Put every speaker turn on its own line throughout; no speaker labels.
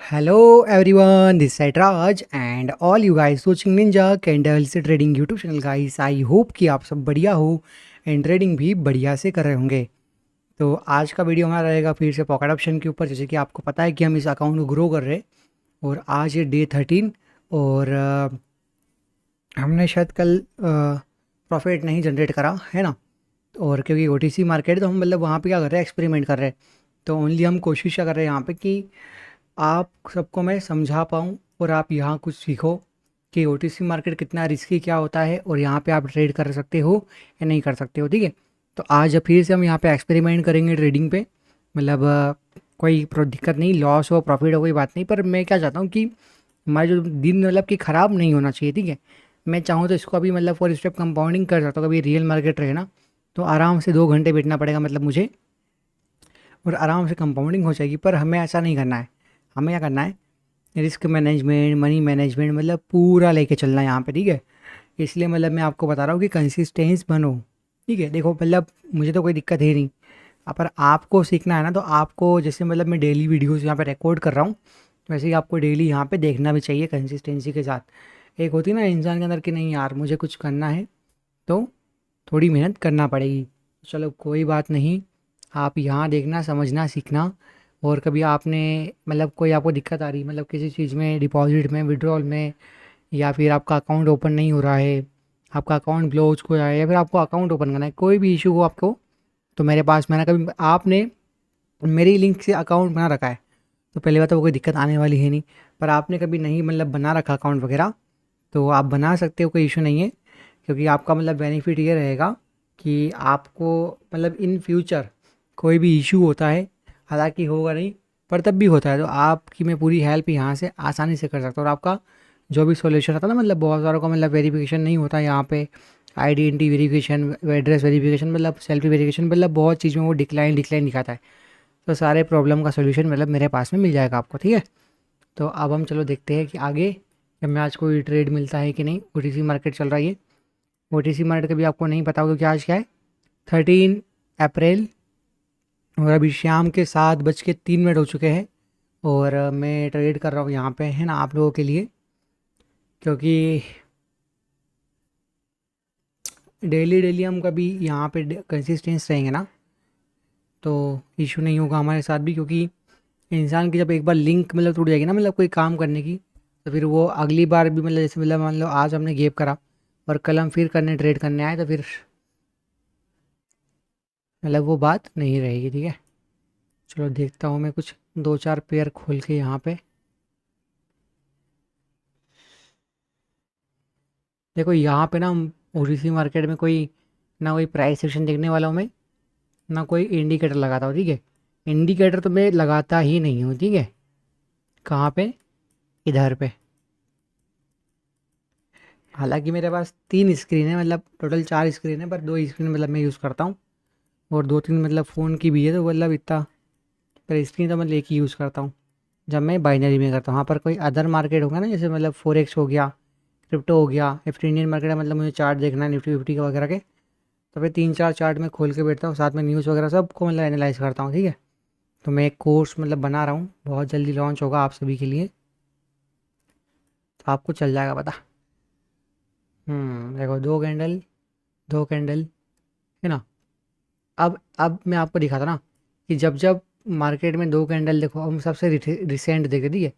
Hello everyone, this is Raj and all you guys watching Ninja Candles trading YouTube channel guys. I hope कि आप सब बढ़िया हो and trading भी बढ़िया से कर रहे होंगे। तो आज का वीडियो हमारा रहेगा फिर से पॉकेट ऑप्शन के ऊपर। जैसे कि आपको पता है कि हम इस अकाउंट को ग्रो कर रहे हैं और आज ये डे 13 और हमने शायद कल प्रॉफिट नहीं जनरेट करा है ना। और क्योंकि OTC मार्केट है तो हम मतलब वहाँ पे क्या कर रहे हैं, एक्सपेरिमेंट कर रहे हैं। तो ओनली हम कोशिश क्या कर रहे हैं यहाँ पे कि आप सबको मैं समझा पाऊँ और आप यहाँ कुछ सीखो कि OTC मार्केट कितना रिस्की क्या होता है और यहाँ पे आप ट्रेड कर सकते हो या नहीं कर सकते हो। ठीक है, तो आज फिर से हम यहाँ पे एक्सपेरिमेंट करेंगे ट्रेडिंग पे। मतलब कोई दिक्कत नहीं, लॉस हो प्रॉफिट हो कोई बात नहीं, पर मैं क्या चाहता हूँ कि हमारे जो दिन मतलब कि ख़राब नहीं होना चाहिए। ठीक है, मैं चाहूँ तो इसको अभी मतलब 4 स्टेप कंपाउंडिंग कर सकता हूँ। कभी रियल मार्केट रहे ना तो आराम से 2 घंटे बैठना पड़ेगा मतलब मुझे, और आराम से कंपाउंडिंग हो जाएगी। पर हमें ऐसा नहीं करना है। हमें क्या करना है, रिस्क मैनेजमेंट मनी मैनेजमेंट मतलब पूरा लेके चलना है यहाँ पे। ठीक है, इसलिए मतलब मैं आपको बता रहा हूँ कि कंसिस्टेंस बनो। ठीक है, देखो मतलब मुझे तो कोई दिक्कत है नहीं, पर आपको सीखना है ना। तो आपको जैसे मतलब मैं डेली वीडियोस यहाँ पे रिकॉर्ड कर रहा हूँ, वैसे ही आपको डेली यहाँ पे देखना भी चाहिए कंसिस्टेंसी के साथ। एक होती है ना इंसान के अंदर कि नहीं यार मुझे कुछ करना है तो थोड़ी मेहनत करना पड़ेगी। चलो कोई बात नहीं, आप यहाँ देखना समझना सीखना। और कभी आपने मतलब कोई आपको दिक्कत आ रही मतलब किसी चीज़ में, डिपॉजिट में, विड्रॉल में, या फिर आपका अकाउंट ओपन नहीं हो रहा है, आपका अकाउंट क्लोज हो रहा है, या फिर आपको अकाउंट ओपन करना है, कोई भी इशू हो आपको, तो मेरे पास मैंने कभी आपने मेरी लिंक से अकाउंट बना रखा है तो पहली बात तो वो कोई दिक्कत आने वाली है नहीं। पर आपने कभी नहीं मतलब बना रखा अकाउंट वगैरह तो आप बना सकते हो, कोई इशू नहीं है। क्योंकि आपका मतलब बेनिफिट ये रहेगा कि आपको मतलब इन फ्यूचर कोई भी इशू होता है, हालांकि होगा नहीं पर तब भी होता है, तो आपकी मैं पूरी हेल्प यहाँ से आसानी से कर सकता हूँ। और आपका जो भी सॉल्यूशन आता है ना, मतलब बहुत सारों का मतलब वेरिफिकेशन नहीं होता यहाँ पे, आइडेंटिटी वेरिफिकेशन, एड्रेस वेरिफिकेशन, मतलब सेल्फी वेरिफिकेशन, मतलब बहुत चीज़ में वो डिक्लाइन डिक्लाइन दिखाता है। तो सारे प्रॉब्लम का सॉल्यूशन मतलब मेरे पास में मिल जाएगा आपको। ठीक है, तो अब हम चलो देखते हैं कि आगे कि हमें आज कोई ट्रेड मिलता है कि नहीं। OTC मार्केट चल रहा है ये। OTC मार्केट कभी आपको नहीं पता होगा कि आज क्या है, 13 अप्रैल, और अभी शाम के 7:03 हो चुके हैं। और मैं ट्रेड कर रहा हूँ यहाँ पे है ना आप लोगों के लिए, क्योंकि डेली डेली हम कभी यहाँ पे कंसिस्टेंस रहेंगे ना तो इशू नहीं होगा हमारे साथ भी। क्योंकि इंसान की जब एक बार लिंक मतलब टूट जाएगी ना मतलब कोई काम करने की, तो फिर वो अगली बार भी मतलब जैसे मतलब मान लो आज हमने गेप करा और कल हम फिर करने ट्रेड करने आए तो फिर मतलब वो बात नहीं रहेगी। ठीक है, चलो देखता हूँ मैं कुछ 2-4 पेयर खोल के यहाँ पे। देखो यहाँ पे ना OTC मार्केट में कोई ना कोई प्राइस सेक्शन देखने वाला हूँ मैं, ना कोई इंडिकेटर लगाता हूँ। ठीक है, इंडिकेटर तो मैं लगाता ही नहीं हूँ। ठीक है, कहाँ पे, इधर पे। हालांकि मेरे पास 3 स्क्रीन है, मतलब टोटल 4 स्क्रीन है, पर 2 स्क्रीन मतलब मैं यूज़ करता हूँ। और 2-3 मतलब फ़ोन की भी है, तो मतलब इतना पर स्क्रीन तो मैं एक ही यूज़ करता हूँ जब मैं बाइनरी में करता हूँ। वहाँ पर कोई अदर मार्केट होगा ना, जैसे मतलब फोरेक्स हो गया, क्रिप्टो हो गया, या फिर इंडियन मार्केट है, मतलब मुझे चार्ट देखना है निफ्टी फिफ्टी का वगैरह के, तो फिर 3-4 चार्ट में खोल के बैठता हूँ, साथ में न्यूज़ वगैरह सबको मतलब एनालाइज करता हूँ। ठीक है, तो मैं एक कोर्स मतलब बना रहा हूँ, बहुत जल्दी लॉन्च होगा आप सभी के लिए, तो आपको चल जाएगा पता। देखो 2 कैंडल, 2 कैंडल है ना। अब मैं आपको दिखाता ना कि जब जब मार्केट में 2 कैंडल, देखो हम सबसे रिसेंट देखे। ठीक है,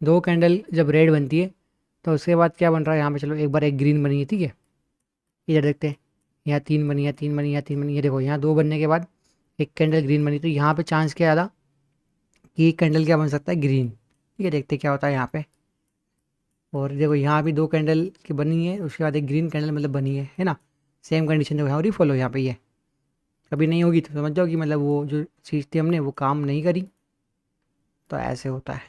2 कैंडल जब रेड बनती है तो उसके बाद क्या बन रहा है यहाँ पे, चलो एक बार एक ग्रीन बनी है। ठीक है, इधर देखते हैं, यहाँ 3 बनी है, 3 बनी, यहाँ 3 बनी है। देखो यहाँ 2 बनने के बाद एक कैंडल ग्रीन बनी, तो यहाँ पे चांस क्या ज़्यादा कि एक कैंडल क्या बन सकता है, ग्रीन। ठीक है, देखते हैं क्या होता है यहाँ पे। और देखो यहाँ भी 2 कैंडल की बनी है, उसके बाद एक ग्रीन कैंडल मतलब बनी है ना। सेम कंडीशन देखो यहाँ हो रही, फॉलो यहाँ पे ये कभी नहीं होगी तो समझ जाओ कि मतलब वो जो चीज़ थी हमने वो काम नहीं करी। तो ऐसे होता है।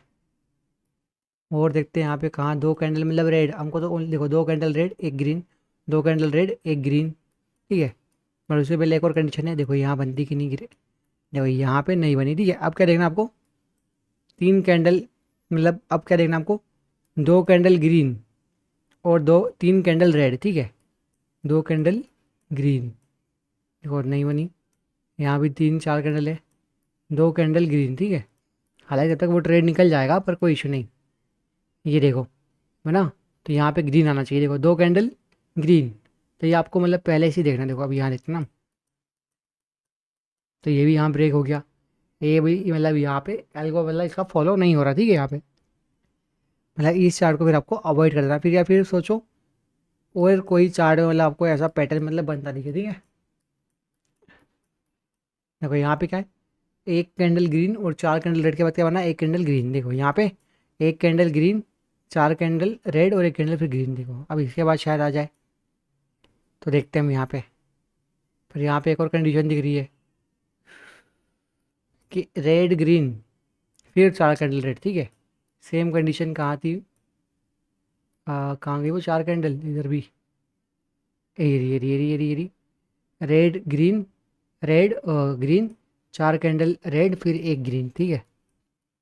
और देखते हैं यहाँ पे कहाँ 2 कैंडल मतलब रेड, हमको तो देखो 2 कैंडल रेड एक ग्रीन, 2 कैंडल रेड एक ग्रीन। ठीक है, पर उससे पहले एक और कंडीशन है, देखो यहाँ बनती कि नहीं गिरे, देखो यहाँ पे नहीं बनी। ठीक है, अब क्या देखना आपको, 3 कैंडल मतलब अब क्या देखना आपको, 2 कैंडल ग्रीन और 3 कैंडल रेड। ठीक है, 2 कैंडल ग्रीन, देखो और नहीं बनी। यहाँ भी 3-4 कैंडल है, 2 कैंडल ग्रीन। ठीक है, हालांकि जब तक वो ट्रेड निकल जाएगा पर कोई इशू नहीं। ये देखो है ना, तो यहाँ पे ग्रीन आना चाहिए, देखो 2 कैंडल ग्रीन। तो ये आपको मतलब पहले से ही देखना, देखो अब यहाँ देखते ना, तो ये भी यहाँ ब्रेक हो गया। ये भी मतलब यहाँ पे एल्गो मतलब इसका फॉलो नहीं हो रहा, ठीक है यहाँ पे, मतलब इस चार्ट को फिर आपको अवॉइड कर देना फिर, या फिर सोचो और कोई चार्ट में मतलब आपको ऐसा पैटर्न मतलब बनता दिखे, ठीक है। देखो यहाँ पे क्या है, एक कैंडल ग्रीन और 4 कैंडल रेड के बाद क्या बना, एक कैंडल ग्रीन, देखो यहाँ पे एक कैंडल ग्रीन, 4 कैंडल रेड और एक कैंडल फिर ग्रीन, देखो अब इसके बाद शायद आ जाए। तो देखते हैं हम यहाँ पे, फिर यहाँ पे एक और कंडीशन दिख रही है कि रेड ग्रीन फिर 4 कैंडल रेड, ठीक है। सेम कंडीशन कहाँ थी, कहाँ गई वो 4 कैंडल, इधर भी, ये red green, red green, 4 candle red फिर एक ग्रीन, ठीक है।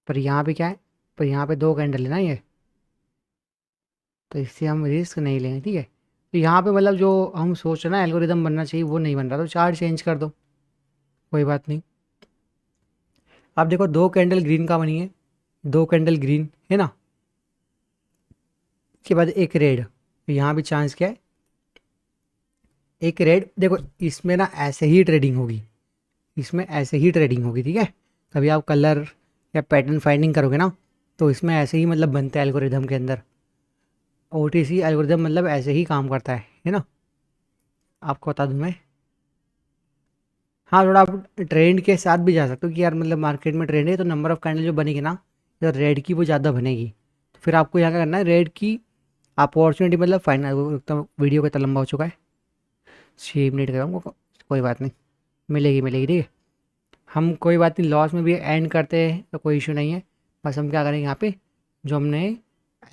पर यहाँ पे क्या है, पर यहाँ पे 2 कैंडल है ना ये, तो इससे हम रिस्क नहीं लेंगे, ठीक है। तो यहाँ पे मतलब जो हम सोच रहे हैं ना एल्गोरिदम बनना चाहिए वो नहीं बन रहा, तो चार्ट चेंज कर दो, कोई बात नहीं। आप देखो 2 कैंडल ग्रीन का बनी है, 2 कैंडल ग्रीन है ना, उसके बाद एक रेड, तो यहाँ भी चांस क्या है, एक रेड, देखो इसमें ना ऐसे ही ट्रेडिंग होगी, इसमें ऐसे ही ट्रेडिंग होगी, ठीक है। कभी आप कलर या पैटर्न फाइंडिंग करोगे ना, तो इसमें ऐसे ही मतलब बनते हैं एल्गोरिदम के अंदर, ओटीसी एल्गोरिदम मतलब ऐसे ही काम करता है ना, आपको बता दूं मैं। हाँ, थोड़ा आप ट्रेंड के साथ भी जा सकते हो कि यार मतलब मार्केट में ट्रेंड है तो नंबर ऑफ कैंडल जो बनेगी ना, तो रेड की वो ज़्यादा बनेगी, तो फिर आपको यहाँ क्या करना है, रेड की अपॉर्चुनिटी मतलब फाइनल, तो वीडियो का इतना लंबा हो चुका है, 6 मिनट का हमको, कोई बात नहीं, मिलेगी मिलेगी, ठीक है। हम कोई बात नहीं, लॉस में भी एंड करते हैं तो कोई इशू नहीं है। बस हम क्या करेंगे यहाँ पे, जो हमने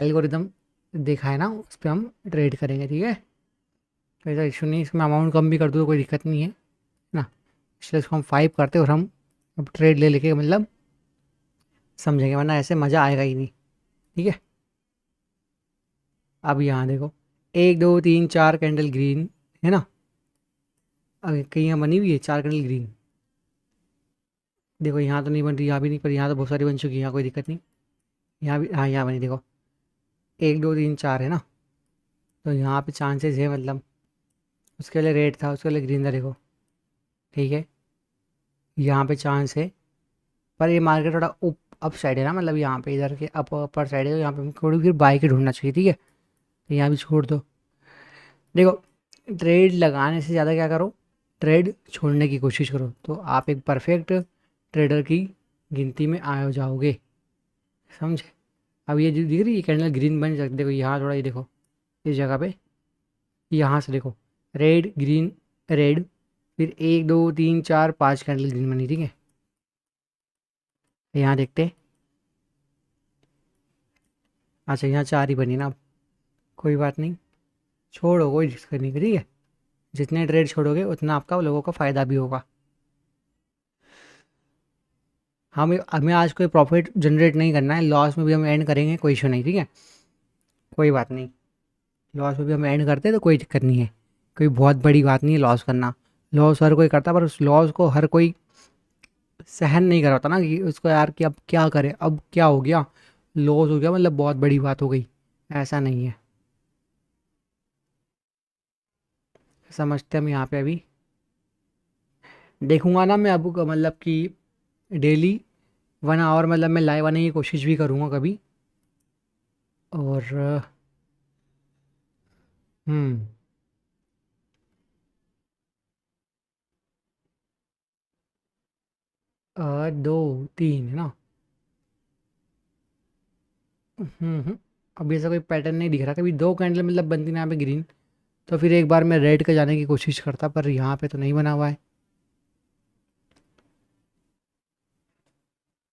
एल्गोरिदम देखा है ना उस पर हम ट्रेड करेंगे, ठीक है। तो ऐसा इशू नहीं, इसमें अमाउंट कम भी कर दो तो कोई दिक्कत नहीं है ना। इसलिए इसको हम 5 करते और हम अब ट्रेड ले लेके मतलब समझेंगे, वरना ऐसे मज़ा आएगा ही नहीं, ठीक है। अब यहाँ देखो 1 2 3 4 कैंडल ग्रीन है ना, अब कहीं यहाँ बनी हुई है 4 कैंडल ग्रीन, देखो यहाँ तो नहीं बन रही, यहाँ भी नहीं, पर यहाँ तो बहुत सारी बन चुकी है, यहाँ कोई दिक्कत नहीं। यहाँ भी, हाँ यहाँ बनी, देखो 1 2 3 4 है ना, तो यहाँ पे चांसेस है मतलब, उसके लिए रेड था उसके लिए ग्रीन था, देखो ठीक है, यहाँ पे चांस है। पर ये मार्केट थोड़ा अप साइड है ना, मतलब यहाँ पे इधर के अपर साइड है, तो यहाँ पे हमको थोड़ी फिर बाई के ढूंढना चाहिए, ठीक है। तो यहाँ भी छोड़ दो, देखो ट्रेड लगाने से ज़्यादा क्या करो, ट्रेड छोड़ने की कोशिश करो, तो आप एक परफेक्ट ट्रेडर की गिनती में आ जाओगे, समझे। अब ये जो दिख रही है कैंडल ग्रीन बन सकती, देखो यहाँ थोड़ा, ये देखो इस जगह पे, यहाँ से देखो रेड ग्रीन रेड, फिर 1 2 3 4 5 कैंडल ग्रीन बनी, ठीक है। यहाँ देखते हैं, अच्छा यहाँ 4 ही बनी ना, अब कोई बात नहीं, छोड़ो कोई दिक्कत नहीं, ठीक है। जितने ट्रेड छोड़ोगे उतना आपका लोगों का फ़ायदा भी होगा। हमें आज कोई प्रॉफिट जनरेट नहीं करना है, लॉस में भी हम एंड करेंगे, कोई इशू नहीं, ठीक है, कोई बात नहीं। लॉस में भी हम एंड करते हैं तो कोई दिक्कत नहीं है, कोई बहुत बड़ी बात नहीं है लॉस करना। लॉस हर कोई करता, पर उस लॉस को हर कोई सहन नहीं कर पाता ना, कि उसको यार कि अब क्या करे, अब क्या हो गया, लॉस हो गया मतलब बहुत बड़ी बात हो गई, ऐसा नहीं है। समझते हम यहाँ पे अभी देखूंगा ना मैं, अब मतलब कि डेली 1 आवर मतलब मैं लाइव आने की कोशिश भी करूँगा कभी, और हम्म 2 3 है ना, अभी ऐसा कोई पैटर्न नहीं दिख रहा, कभी 2 कैंडल मतलब बनती ना यहाँ पे ग्रीन, तो फिर एक बार मैं रेड का जाने की कोशिश करता, पर यहाँ पे तो नहीं बना हुआ है।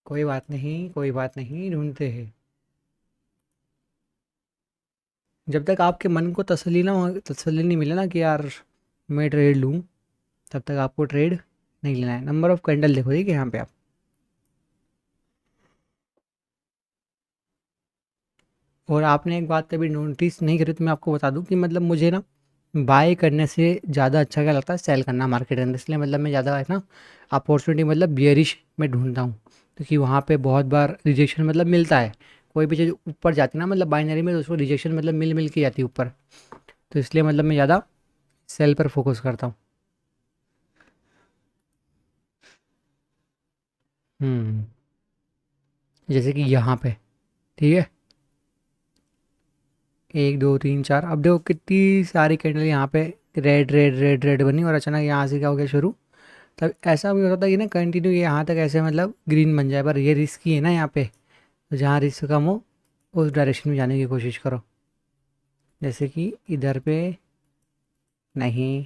कोई बात नहीं, कोई बात नहीं, ढूंढते हैं। जब तक आपके मन को तसल्ली नहीं मिले ना कि यार मैं ट्रेड लूँ, तब तक आपको ट्रेड नहीं लेना है। नंबर ऑफ कैंडल देखो, ठीक है यहाँ पे आप, और आपने एक बात कभी नोटिस नहीं करी तो मैं आपको बता दूं कि मतलब मुझे ना बाय करने से ज़्यादा अच्छा क्या लगता है, सेल करना मार्केट के अंदर, इसलिए मतलब मैं ज़्यादा है ना अपॉर्चुनिटी मतलब बियरिश में ढूंढता हूँ। क्योंकि वहाँ पे बहुत बार रिजेक्शन मतलब मिलता है। कोई भी चीज़ ऊपर जाती है ना मतलब बाइनरी में, तो उसको रिजेक्शन मतलब मिल मिल के जाती है ऊपर। तो इसलिए मतलब मैं ज़्यादा सेल पर फोकस करता हूँ। जैसे कि यहाँ पे, ठीक है, 1 2 3 4, अब देखो कितनी सारी कैंडल यहाँ पे रेड रेड रेड रेड बनी, और अचानक यहाँ से क्या हो गया शुरू। तब ऐसा भी होता था कि ना कंटिन्यू ये यहाँ तक ऐसे मतलब ग्रीन बन जाए, पर ये रिस्क ही है ना यहाँ पे। तो जहाँ रिस्क कम हो उस डायरेक्शन में जाने की कोशिश करो। जैसे कि इधर पे नहीं,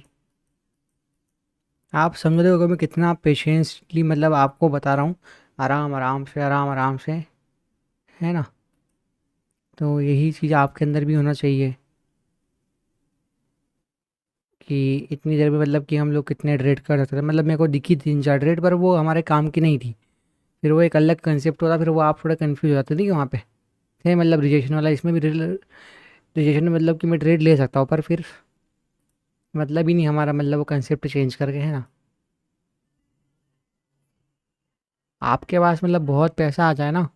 आप समझ रहे हो कि मैं कितना पेशेंसली मतलब आपको बता रहा हूँ, आराम आराम से, आराम आराम से, है ना। तो यही चीज़ आपके अंदर भी होना चाहिए कि इतनी देर में मतलब कि हम लोग कितने ट्रेड कर सकते थे। मतलब मेरे को दिखी 3 4 ट्रेड, पर वो हमारे काम की नहीं थी। फिर वो एक अलग कंसेप्ट होता, फिर वो आप थोड़ा कन्फ्यूज हो जाते थे कि वहाँ पे थे मतलब रिजेक्शन वाला, इसमें भी रिजेक्शन में मतलब कि मैं ट्रेड ले सकता हूँ, पर फिर मतलब ही नहीं हमारा, मतलब वो कंसेप्ट चेंज करके, है ना। आपके पास मतलब बहुत पैसा आ जाए ना,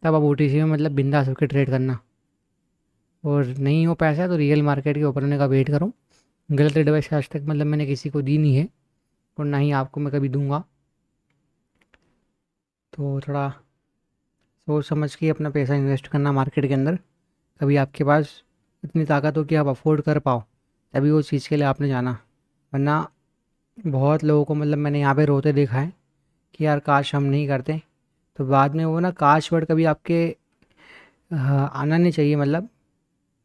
तब आप ओटीसी में मतलब बिंदास होकर ट्रेड करना। और नहीं हो पैसा तो रियल मार्केट के ऊपर होने का वेट करो। गलत एडवाइस आज तक मतलब मैंने किसी को दी नहीं है, और ना ही आपको मैं कभी दूंगा। तो थोड़ा सोच समझ के अपना पैसा इन्वेस्ट करना मार्केट के अंदर। कभी आपके पास इतनी ताकत हो कि आप अफोर्ड कर पाओ, तभी वो चीज़ के लिए आपने जाना। वरना बहुत लोगों को मतलब मैंने यहाँ पे रोते देखा है कि यार काश हम नहीं करते। तो बाद में वो ना काश वर्ड कभी आपके आना नहीं चाहिए मतलब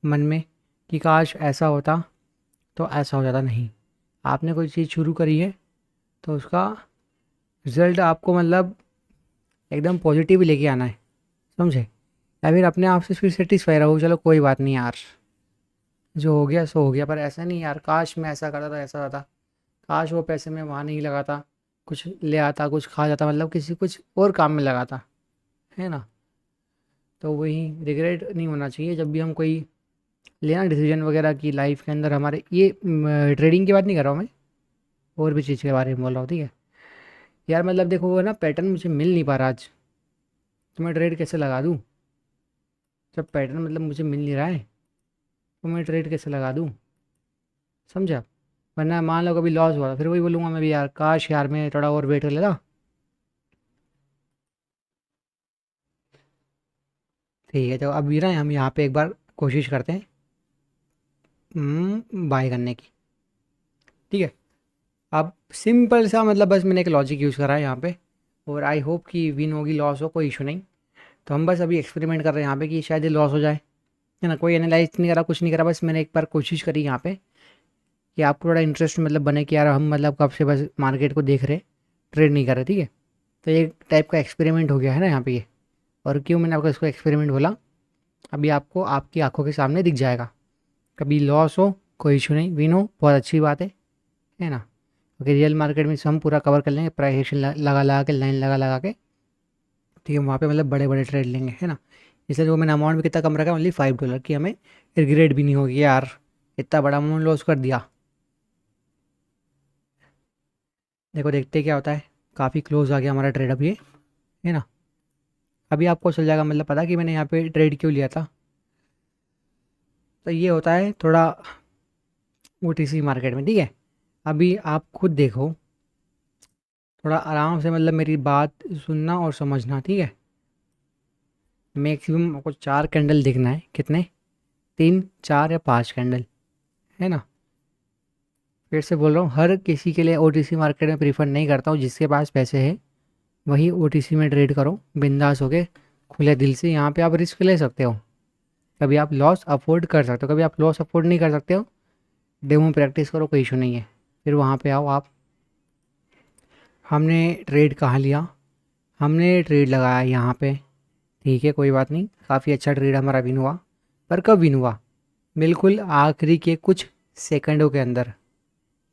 मन में, कि काश ऐसा होता तो ऐसा हो जाता। नहीं, आपने कोई चीज़ शुरू करी है तो उसका रिज़ल्ट आपको मतलब एकदम पॉजिटिव ही लेके आना है, समझे। या फिर अपने आप से फिर सेटिस्फाई रहो, चलो कोई बात नहीं यार, जो हो गया सो हो गया। पर ऐसा नहीं यार, काश मैं ऐसा करता था, ऐसा होता, काश वो पैसे मैं वहाँ नहीं लगाता, कुछ ले आता, कुछ खा जाता, मतलब किसी कुछ और काम में लगाता, है ना। तो वही रिग्रेट नहीं होना चाहिए जब भी हम कोई लेना डिसीजन वगैरह की लाइफ के अंदर हमारे। ये ट्रेडिंग की बात नहीं कर रहा हूँ मैं, और भी चीज़ के बारे में बोल रहा हूँ, ठीक है। यार मतलब देखो वो ना पैटर्न मुझे मिल नहीं पा रहा आज, तो मैं ट्रेड कैसे लगा दूँ। जब पैटर्न मतलब मुझे मिल नहीं रहा है तो मैं ट्रेड कैसे लगा दूँ, समझा। वरना मान लो कभी लॉस हुआ, फिर वही बोलूँगा मैं भी, यार काश यार मैं थोड़ा और वेट कर लेता। ठीक है, तो अभी ना हम यहाँ पे एक बार कोशिश करते हैं बाय करने की, ठीक है। अब सिंपल सा मतलब बस मैंने एक लॉजिक यूज़ करा है यहाँ पे, और आई होप कि विन होगी, लॉस हो कोई इशू नहीं। तो हम बस अभी एक्सपेरिमेंट कर रहे हैं यहाँ पे कि शायद ये लॉस हो जाए, है ना। कोई एनालाइज नहीं करा, कुछ नहीं करा, बस मैंने एक बार कोशिश करी यहाँ पे कि आपको थोड़ा इंटरेस्ट मतलब बने कि यार हम मतलब कब से बस मार्केट को देख रहे, ट्रेड नहीं कर रहे, ठीक है। तो एक टाइप का एक्सपेरिमेंट हो गया है ना यहाँ पे ये। और क्यों मैंने आपको इसको एक्सपेरिमेंट बोला, अभी आपको आपकी आंखों के सामने दिख जाएगा। कभी लॉस हो कोई इशू नहीं, विन हो बहुत अच्छी बात है ना। क्योंकि रियल मार्केट में हम पूरा कवर कर लेंगे, प्राइस एक्शन लगा लगा के, लाइन लगा लगा के, ठीक है। वहाँ पे मतलब बड़े बड़े ट्रेड लेंगे, है ना। इसलिए जो मैंने अमाउंट भी कितना कम रखा है, ओनली $5 की, हमें रिग्रेट भी नहीं होगी यार इतना बड़ा अमाउंट लॉस कर दिया। देखो देखते क्या होता है। काफ़ी क्लोज आ गया हमारा ट्रेड अब ये, है ना। अभी आपको चल जाएगा मतलब पता कि मैंने यहाँ पे ट्रेड क्यों लिया था। तो ये होता है थोड़ा ओटीसी मार्केट में, ठीक है। अभी आप खुद देखो, थोड़ा आराम से मतलब मेरी बात सुनना और समझना, ठीक है। मैक्सिमम आपको 4 कैंडल देखना है, कितने, 3 4 या 5 कैंडल, है ना। फिर से बोल रहा हूँ, हर किसी के लिए ओटीसी मार्केट में प्रीफर नहीं करता हूँ। जिसके पास पैसे है वही ओटीसी में ट्रेड करो बिंदास होके, खुले दिल से। यहाँ पे आप रिस्क ले सकते हो, कभी आप लॉस अफोर्ड कर सकते हो, कभी आप लॉस अफोर्ड नहीं कर सकते हो, डेमो प्रैक्टिस करो, कोई इशू नहीं है। फिर वहाँ पे आओ आप। हमने ट्रेड कहाँ लिया, हमने ट्रेड लगाया यहाँ पे, ठीक है, कोई बात नहीं, काफ़ी अच्छा ट्रेड हमारा विन हुआ। पर कब विन हुआ, बिल्कुल आखिरी के कुछ सेकंडों के अंदर,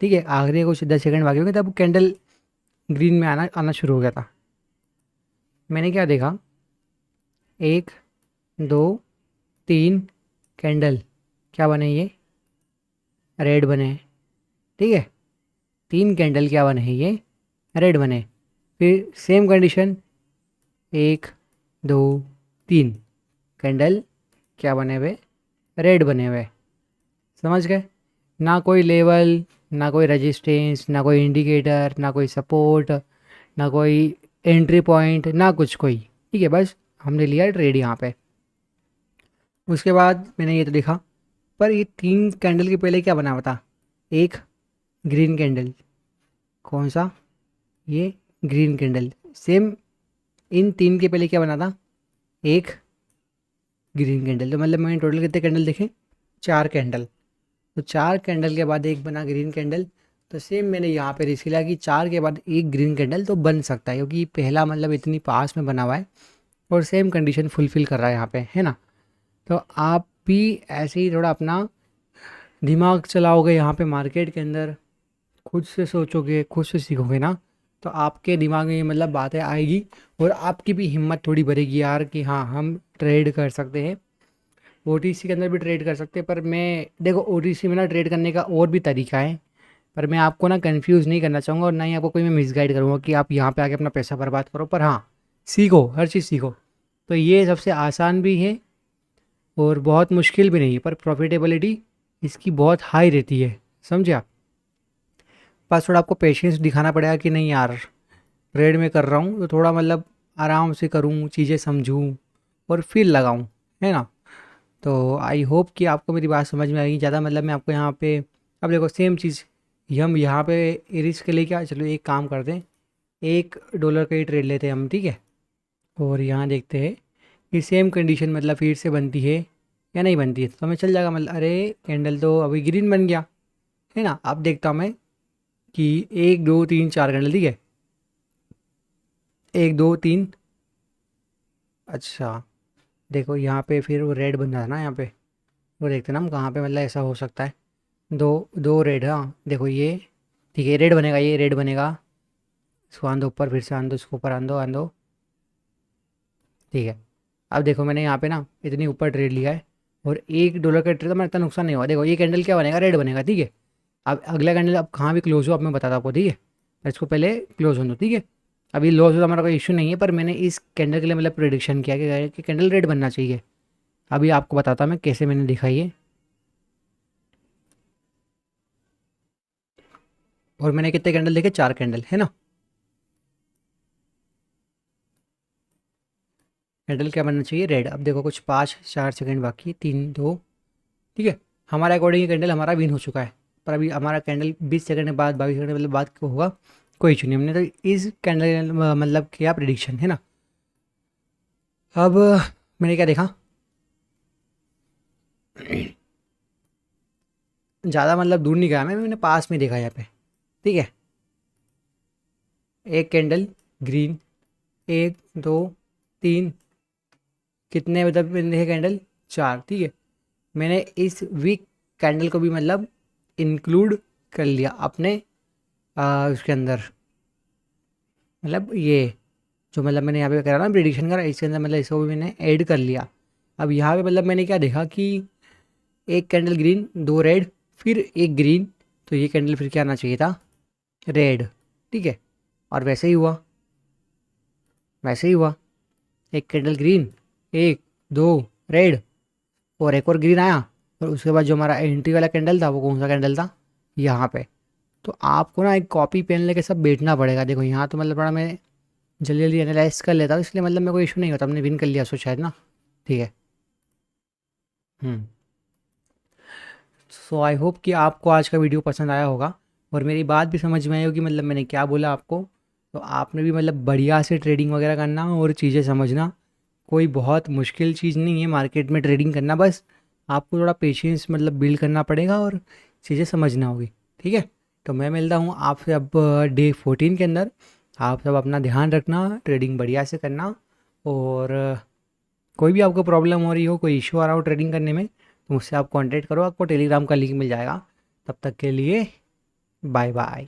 ठीक है। आखिरी के कुछ 10 सेकंड बाकी होंगे तब कैंडल ग्रीन में आना आना शुरू हो गया था। मैंने क्या देखा, 1 2 3 कैंडल क्या बने, ये रेड बने हैं, ठीक है। 3 कैंडल क्या बने हैं, ये रेड बने। फिर सेम कंडीशन, 1 2 3 कैंडल क्या बने हुए, रेड बने हुए, समझ गए। ना कोई लेवल, ना कोई रेजिस्टेंस, ना कोई इंडिकेटर, ना कोई सपोर्ट, ना कोई एंट्री पॉइंट, ना कुछ कोई। ठीक है, बस हमने लिया ट्रेड यहाँ पे। उसके बाद मैंने ये तो देखा, पर ये 3 कैंडल के पहले क्या बना हुआ था, एक ग्रीन कैंडल, कौन सा, ये ग्रीन कैंडल। सेम इन 3 के पहले क्या बना था, एक ग्रीन कैंडल। तो मतलब मैंने टोटल कितने कैंडल देखे, 4 कैंडल। तो 4 कैंडल के बाद एक बना ग्रीन कैंडल। तो सेम मैंने यहाँ पे रिस्क लिया कि 4 के बाद एक ग्रीन कैंडल तो बन सकता है, क्योंकि पहला मतलब इतनी पास में बना हुआ है और सेम कंडीशन फुलफ़िल कर रहा है यहाँ पे, है ना। तो आप भी ऐसे ही थोड़ा अपना दिमाग चलाओगे यहाँ पे मार्केट के अंदर, खुद से सोचोगे, खुद से सीखोगे ना, तो आपके दिमाग में ये मतलब बातें आएगी और आपकी भी हिम्मत थोड़ी बढ़ेगी यार कि हाँ हम ट्रेड कर सकते हैं। ओटीसी के अंदर भी ट्रेड कर सकते हैं, पर मैं देखो ओटीसी में ना ट्रेड करने का और भी तरीका है, पर मैं आपको ना कंफ्यूज नहीं करना चाहूँगा और ना ही आपको कोई मैं मिसगाइड करूँगा कि आप यहाँ पे आके अपना पैसा बर्बाद करो। पर हाँ, सीखो, हर चीज़ सीखो। तो ये सबसे आसान भी है और बहुत मुश्किल भी नहीं है, पर प्रॉफिटेबिलिटी इसकी बहुत हाई रहती है, समझे आप। बस थोड़ा आपको पेशेंस दिखाना पड़ेगा कि नहीं यार, ट्रेड में कर रहा हूँ तो थोड़ा मतलब आराम से करूँ, चीज़ें समझूँ और फिर लगाऊँ, है ना। तो आई होप कि आपको मेरी बात समझ में आएगी। ज़्यादा मतलब मैं आपको यहाँ पे, अब देखो सेम चीज़ हम यहाँ पे रिस्क के लिए क्या, चलो एक काम करते हैं, $1 का ही ट्रेड लेते हैं हम, ठीक है। और यहाँ देखते हैं कि सेम कंडीशन मतलब फिर से बनती है या नहीं बनती है, तो हमें चल जाएगा। मतलब अरे कैंडल तो अभी ग्रीन बन गया, है ना। अब देखता हूँ मैं कि 1 2 3 4 कैंडल, ठीक है, 1 2 3, अच्छा देखो यहाँ पे फिर वो रेड बन रहा है ना यहाँ पे, वो देखते हैं ना हम कहाँ पे मतलब ऐसा हो सकता है। दो दो रेड, हाँ देखो ये, ठीक है रेड बनेगा, ये रेड बनेगा। इसको आन दो ऊपर, फिर से आन दो, इसको ऊपर आन दो, आन दो, ठीक है। अब देखो मैंने यहाँ पे ना इतनी ऊपर ट्रेड लिया है और $1 का ट्रेड, तो मेरा इतना नुकसान नहीं हुआ। देखो ये कैंडल क्या बनेगा, रेड बनेगा, ठीक है। अब अगला कैंडल अब कहाँ भी क्लोज हो, अब मैं बताता आपको, ठीक है। मैं इसको पहले क्लोज होने दो, ठीक है। अभी लॉस हो तो हमारा कोई इशू नहीं है, पर मैंने इस कैंडल के लिए मतलब प्रिडिक्शन किया कि कैंडल रेड बनना चाहिए। अभी आपको बताता हूँ मैं कैसे मैंने देखा ये। और मैंने कितने कैंडल देखे, 4 कैंडल, है ना। कैंडल क्या बनना चाहिए, रेड। अब देखो कुछ 5 4 सेकंड बाकी है, 3 2, ठीक है। हमारे अकॉर्डिंग ये कैंडल हमारा विन हो चुका है। पर अभी हमारा कैंडल 20 सेकंड के बाद, 22 सेकंड मतलब बाद को होगा, कोई इशू नहीं। हमने तो इस कैंडल मतलब किया प्रिडिक्शन, है ना। अब मैंने क्या देखा, ज़्यादा मतलब दूर नहीं गया मैंने पास में देखा यहाँ पे, ठीक है। एक कैंडल ग्रीन, 1 2 3, कितने मतलब मैंने देखे कैंडल, 4, ठीक है। मैंने इस वीक कैंडल को भी मतलब इंक्लूड कर लिया अपने उसके अंदर, मतलब ये जो मतलब मैंने यहाँ पे करा ना प्रिडिक्शन करा, इसके अंदर मतलब इसको भी मैंने ऐड कर लिया। अब यहाँ पे मतलब मैंने क्या देखा कि एक कैंडल ग्रीन, 2 रेड, फिर एक ग्रीन, तो ये कैंडल फिर क्या आना चाहिए था, रेड, ठीक है। और वैसे ही हुआ, वैसे ही हुआ। एक कैंडल ग्रीन, 1 2 रेड, और एक और ग्रीन आया। और उसके बाद जो हमारा एंट्री वाला कैंडल था वो कौन सा कैंडल था, यहाँ पे। तो आपको ना एक कॉपी पेन लेके सब बैठना पड़ेगा। देखो यहाँ तो मतलब थोड़ा मैं जल्दी जल्दी एनालाइज कर लेता हूँ, इसलिए मतलब मेरे को इशू नहीं होता। हमने विन कर लिया सो शायद ना, ठीक है। हम्म। सो आई होप कि आपको आज का वीडियो पसंद आया होगा और मेरी बात भी समझ में आई होगी, मतलब मैंने क्या बोला आपको। तो आपने भी मतलब बढ़िया से ट्रेडिंग वगैरह करना और चीज़ें समझना। कोई बहुत मुश्किल चीज़ नहीं है मार्केट में ट्रेडिंग करना, बस आपको थोड़ा पेशेंस मतलब बिल्ड करना पड़ेगा और चीज़ें समझना होगी, ठीक है। तो मैं मिलता हूँ आपसे अब डे 14 के अंदर। आप सब अपना ध्यान रखना, ट्रेडिंग बढ़िया से करना। और कोई भी आपको प्रॉब्लम हो रही हो, कोई इशू आ रहा हो ट्रेडिंग करने में, तो मुझसे आप कांटेक्ट करो, आपको टेलीग्राम का लिंक मिल जाएगा। तब तक के लिए बाय बाय।